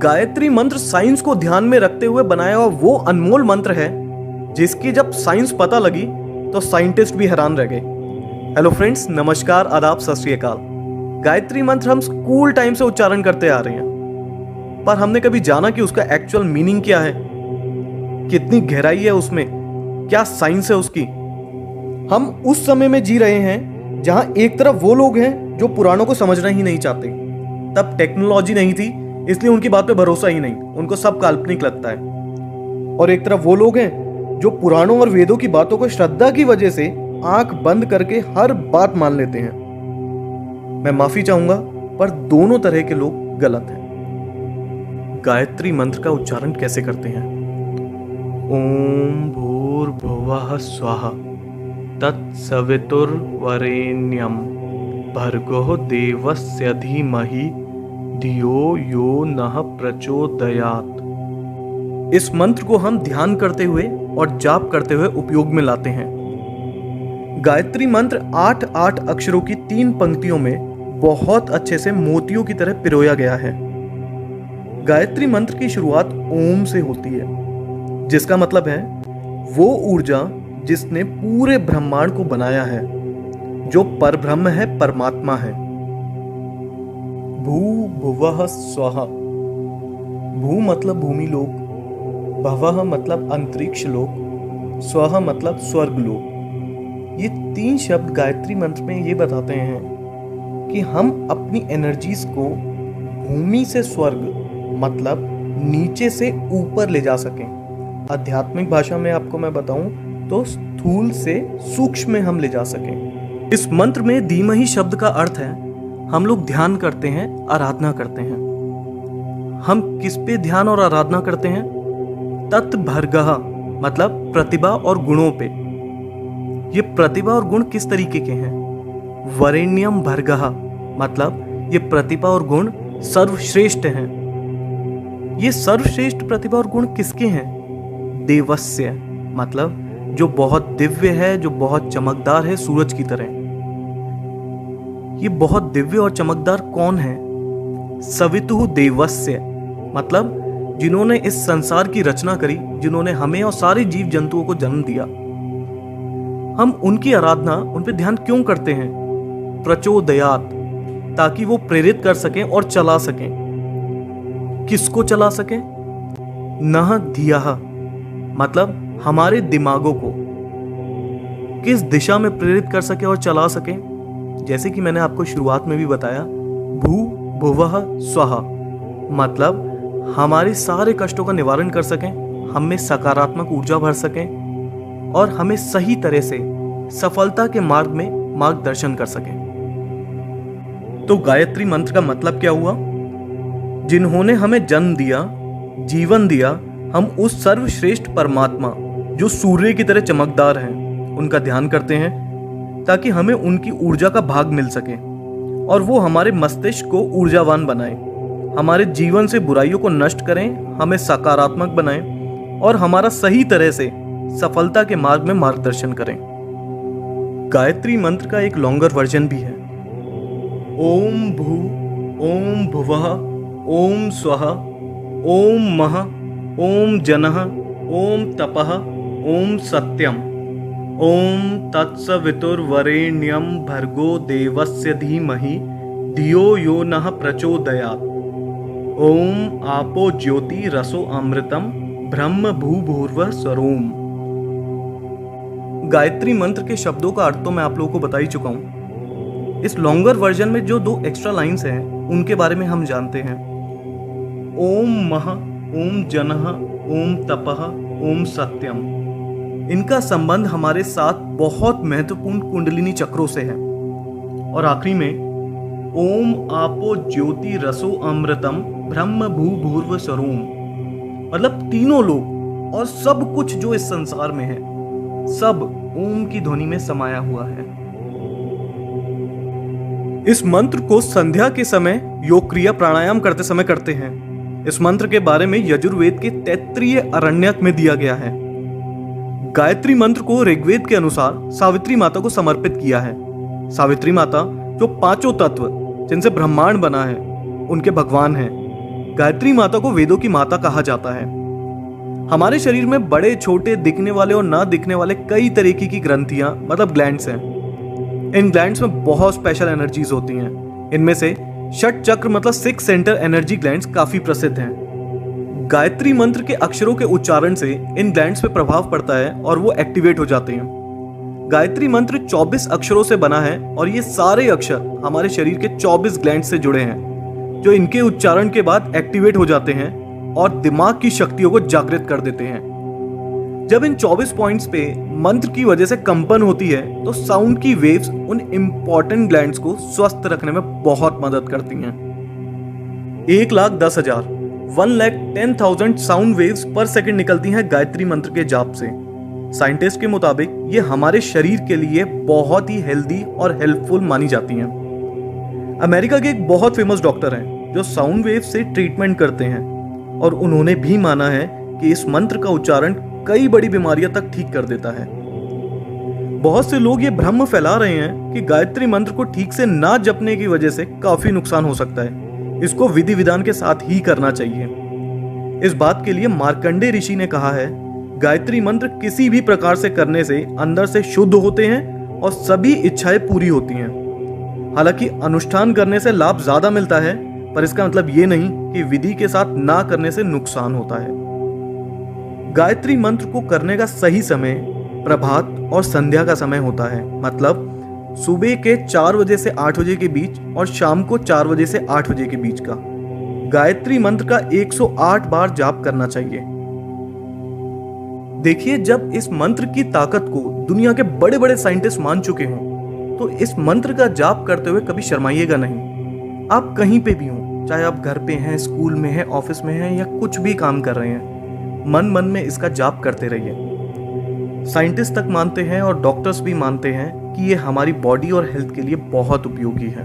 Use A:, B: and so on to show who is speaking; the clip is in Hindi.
A: गायत्री मंत्र साइंस को ध्यान में रखते हुए बनाया हुआ वो अनमोल मंत्र है जिसकी जब साइंस पता लगी तो साइंटिस्ट भी हैरान रह गए। हेलो फ्रेंड्स, नमस्कार, आदाब, सत श्री अकाल। गायत्री मंत्र हम स्कूल टाइम से उच्चारण करते आ रहे हैं, पर हमने कभी जाना कि उसका एक्चुअल मीनिंग क्या है, कितनी गहराई है उसमें, क्या साइंस है उसकी। हम उस समय में जी रहे हैं जहां एक तरफ वो लोग हैं जो पुराणों को समझना ही नहीं चाहते। तब टेक्नोलॉजी नहीं थी, इसलिए उनकी बात पे भरोसा ही नहीं, उनको सब काल्पनिक लगता है। और एक तरफ वो लोग हैं जो पुराणों और वेदों की बातों को श्रद्धा की वजह से आंख बंद करके हर बात मान लेते हैं। मैं माफी चाहूंगा, पर दोनों तरह के लोग गलत हैं। गायत्री मंत्र का उच्चारण कैसे करते हैं? ओम भूर्भुवः स्वः तत्सवितुर्वरेण्यं भर्गो देवस्य धीमहि धियो यो नः प्रचोदयात्। इस मंत्र को हम ध्यान करते हुए और जाप करते हुए उपयोग में लाते हैं। गायत्री मंत्र 8 अक्षरों की 3 पंक्तियों में बहुत अच्छे से मोतियों की तरह पिरोया गया है। गायत्री मंत्र की शुरुआत ओम से होती है, जिसका मतलब है वो ऊर्जा जिसने पूरे ब्रह्मांड को बनाया है, जो परब्रह्म है, परमात्मा है। भू भुवः स्वः। भू मतलब भूमि लोक, भवः मतलब अंतरिक्ष लोक, स्वः मतलब स्वर्ग लोक। ये 3 शब्द गायत्री मंत्र में ये बताते हैं कि हम अपनी एनर्जीज को भूमि से स्वर्ग मतलब नीचे से ऊपर ले जा सकें। आध्यात्मिक भाषा में आपको मैं बताऊं तो स्थूल से सूक्ष्म में हम ले जा सकें। इस मंत्र में धीमहि शब्द का अर्थ है हम लोग ध्यान करते हैं, आराधना करते हैं। हम किस पे ध्यान और आराधना करते हैं? तत्भर्गः मतलब प्रतिभा और गुणों पे। ये प्रतिभा और गुण किस तरीके के हैं? वरेण्यम भर्गः मतलब ये प्रतिभा और गुण सर्वश्रेष्ठ हैं। ये सर्वश्रेष्ठ प्रतिभा और गुण किसके हैं? देवस्य मतलब जो बहुत दिव्य है, जो बहुत चमकदार है, सूरज की तरह। ये बहुत दिव्य और चमकदार कौन है? सवितुः देवस्य मतलब जिन्होंने इस संसार की रचना करी, जिन्होंने हमें और सारे जीव जंतुओं को जन्म दिया। हम उनकी आराधना, उन पे ध्यान क्यों करते हैं? प्रचोदयात्, ताकि वो प्रेरित कर सकें और चला सकें। किसको चला सकें? नः धियः मतलब हमारे दिमागों को किस दिशा में प्रेरित कर सके और चला सके। जैसे कि मैंने आपको शुरुआत में भी बताया, भू भुवः स्वः मतलब हमारे सारे कष्टों का निवारण कर सकें, हम में सकारात्मक ऊर्जा भर सकें और हमें सही तरह से सफलता के मार्ग में मार्गदर्शन कर सकें। तो गायत्री मंत्र का मतलब क्या हुआ? जिन्होंने हमें जन्म दिया, जीवन दिया, हम उस सर्वश्रेष्ठ परमात्मा जो सूर्य की तरह चमकदार हैं, उनका ध्यान करते हैं ताकि हमें उनकी ऊर्जा का भाग मिल सके और वो हमारे मस्तिष्क को ऊर्जावान बनाए, हमारे जीवन से बुराइयों को नष्ट करें, हमें सकारात्मक बनाएं और हमारा सही तरह से सफलता के मार्ग में मार्गदर्शन करें। गायत्री मंत्र का एक लॉन्गर वर्जन भी है। ओम भू, ओम भुवः, ओम स्वः, ओम मः, ओम जनः, ओम तपः, ओम सत्यम, ओम तत्सवितुर्वरेण्यं भर्गो देवस्य धीमहि धियो यो नः प्रचोदयात्। ओम आपो ज्योति रसो अमृतम ब्रह्म भूभुर्वः स्वरोम। गायत्री मंत्र के शब्दों का अर्थ तो मैं आप लोगों को बता ही चुका हूं। इस लॉन्गर वर्जन में जो 2 एक्स्ट्रा लाइंस हैं उनके बारे में हम जानते हैं। ओम मः, ओम जनः, ओम तपः, ओम सत्यम। इनका संबंध हमारे साथ बहुत महत्वपूर्ण कुंडलिनी चक्रों से है। और आखिरी में ओम आपो ज्योति रसो अमृतम ब्रह्म भूभुर्व स्वरोम मतलब तीनों लोग और सब कुछ जो इस संसार में है, सब ओम की ध्वनि में समाया हुआ है। इस मंत्र को संध्या के समय योग क्रिया प्राणायाम करते समय करते हैं। इस मंत्र के बारे में यजुर्वेद के तैत्तिरीय आरण्यक में दिया गया है। गायत्री मंत्र को ऋग्वेद के अनुसार सावित्री माता को समर्पित किया है। सावित्री माता जो 5 तत्व जिनसे ब्रह्मांड बना है, उनके भगवान हैं। गायत्री माता को वेदों की माता कहा जाता है। हमारे शरीर में बड़े छोटे दिखने वाले और ना दिखने वाले कई तरीके की ग्रंथियां मतलब ग्लैंड्स हैं। इन ग्लैंड्स में बहुत स्पेशल एनर्जीज होती हैं। इनमें से षट चक्र मतलब 6 सेंटर एनर्जी ग्लैंड्स काफी प्रसिद्ध हैं। गायत्री मंत्र के अक्षरों के उच्चारण से इन ग्लैंड्स पे प्रभाव पड़ता है और वो एक्टिवेट हो जाते हैं। गायत्री मंत्र 24 अक्षरों से बना है और ये सारे अक्षर हमारे शरीर के 24 ग्लैंड से जुड़े हैं, जो इनके उच्चारण के बाद एक्टिवेट हो जाते हैं और दिमाग की शक्तियों को जागृत कर देते हैं। जब इन 24 पॉइंट्स पे मंत्र की वजह से कंपन होती है तो साउंड की वेव्स उन इंपॉर्टेंट ग्लैंड्स को स्वस्थ रखने में बहुत मदद करती हैं। 1,10,000 1,10,000 साउंड वेव्स पर सेकंड निकलती हैं गायत्री मंत्र के जाप से। साइंटिस्ट के मुताबिक ये हमारे शरीर के लिए बहुत ही हेल्दी और हेल्पफुल मानी जाती हैं। अमेरिका के एक बहुत फेमस डॉक्टर हैं जो साउंड वेव से ट्रीटमेंट करते हैं और उन्होंने भी माना है कि इस मंत्र का उच्चारण कई बड़ी बीमारियां तक ठीक कर देता है। बहुत से लोग ये भ्रम फैला रहे हैं कि गायत्री मंत्र को ठीक से ना जपने की वजह से काफी नुकसान हो सकता है। इसको विधि विधान के साथ ही करना चाहिए। इस बात के लिए मार्कंडेय ऋषि ने कहा है, गायत्री मंत्र किसी भी प्रकार से करने से अंदर से शुद्ध होते हैं और सभी इच्छाएं पूरी होती हैं। हालांकि अनुष्ठान करने से लाभ ज्यादा मिलता है, पर इसका मतलब ये नहीं कि विधि के साथ ना करने से नुकसान होता है। गायत्री मंत्र को करने का सही समय प्रभात और संध्या का समय होता है, मतलब सुबह के 4 बजे से 8 बजे के बीच और शाम को 4 बजे से 8 बजे के बीच का। गायत्री मंत्र का 108 बार जाप करना चाहिए। देखिए, जब इस मंत्र की ताकत को दुनिया के बड़े बड़े साइंटिस्ट मान चुके हों तो इस मंत्र का जाप करते हुए कभी शर्माइएगा नहीं। आप कहीं पे भी हों, चाहे आप घर पे हैं, स्कूल में हैं, ऑफिस में हैं या कुछ भी काम कर रहे हैं, मन मन में इसका जाप करते रहिए। साइंटिस्ट तक मानते हैं और डॉक्टर्स भी मानते हैं कि ये हमारी बॉडी और हेल्थ के लिए बहुत उपयोगी है।